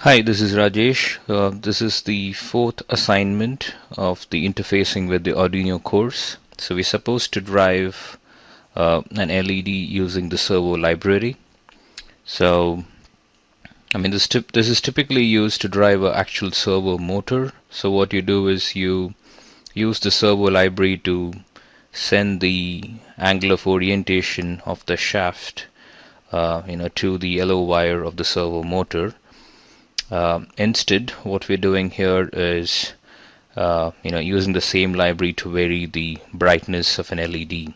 Hi, this is Rajesh. This is the fourth assignment of the interfacing with the Arduino course. So we're supposed to drive an LED using the Servo library. So, this is typically used to drive an actual servo motor. So what you do is you use the servo library to send the angle of orientation of the shaft, to the yellow wire of the servo motor. Instead, what we're doing here is using the same library to vary the brightness of an LED.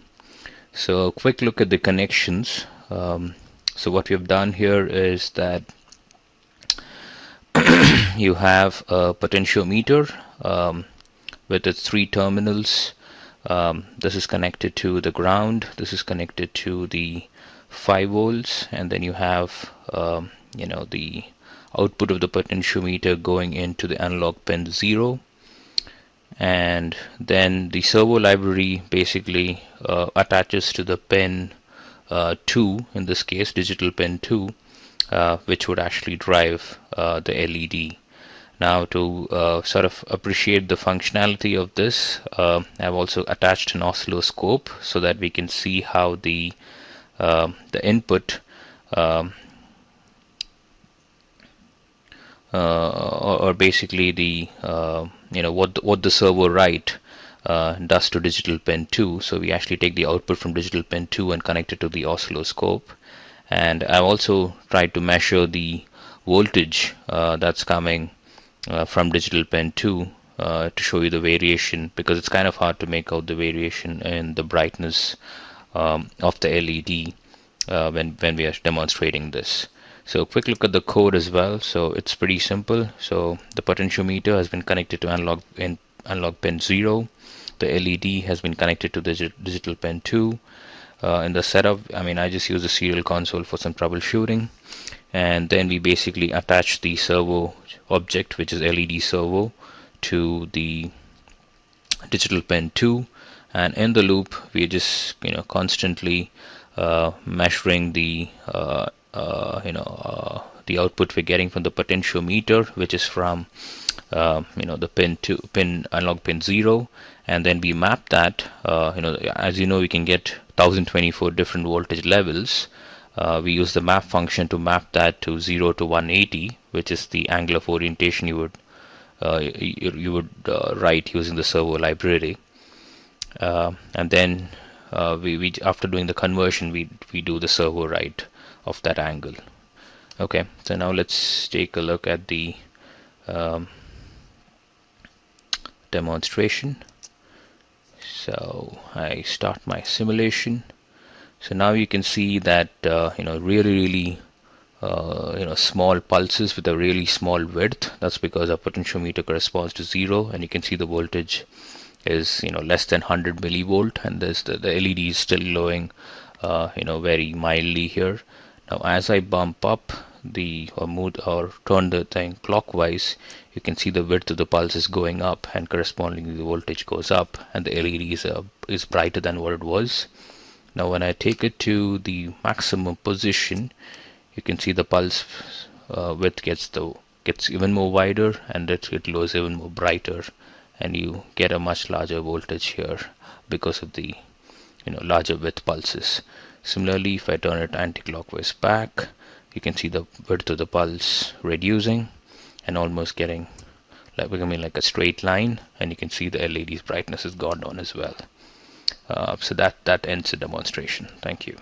So a quick look at the connections. So what we've done here is that you have a potentiometer with its three terminals. This is connected to the ground. This is connected to the 5 volts, and then you have the output of the potentiometer going into the analog pin 0, and then the servo library basically attaches to the pin 2, in this case digital pin 2, which would actually drive the LED. Now, to sort of appreciate the functionality of this, I've also attached an oscilloscope so that we can see how the input or basically the what the servo write does to digital pin 2. So we actually take the output from digital pin 2 and connect it to the oscilloscope. And I've also tried to measure the voltage that's coming from digital pin 2 to show you the variation, because it's kind of hard to make out the variation in the brightness of the LED when we are demonstrating this. So quick look at the code as well. So it's pretty simple. So the potentiometer has been connected to analog pin 0. The LED has been connected to the digital pin 2. In the setup, I just use the serial console for some troubleshooting, and then we basically attach the servo object, which is LED servo, to the digital pin 2, and in the loop we're just constantly measuring the the output we're getting from the potentiometer, which is from the analog pin 0, and then we map that. As you know, we can get 1024 different voltage levels. We use the map function to map that to 0 to 180, which is the angle of orientation you would write using the servo library. And then we after doing the conversion, we do the servo write of that angle. Okay, so now let's take a look at the demonstration. So I start my simulation. So now you can see that really small pulses with a really small width. That's because our potentiometer corresponds to 0, and you can see the voltage is less than 100 millivolt, and the LED is still glowing very mildly here. Now as I bump up or turn the thing clockwise, you can see the width of the pulse is going up, and correspondingly the voltage goes up, and the LED is brighter than what it was. Now when I take it to the maximum position, you can see the pulse width gets even more wider, and it glows even more brighter, and you get a much larger voltage here because of the larger width pulses. Similarly, if I turn it anti-clockwise back, you can see the width of the pulse reducing and almost becoming like a straight line, and you can see the LED's brightness has gone down as well. So that ends the demonstration. Thank you.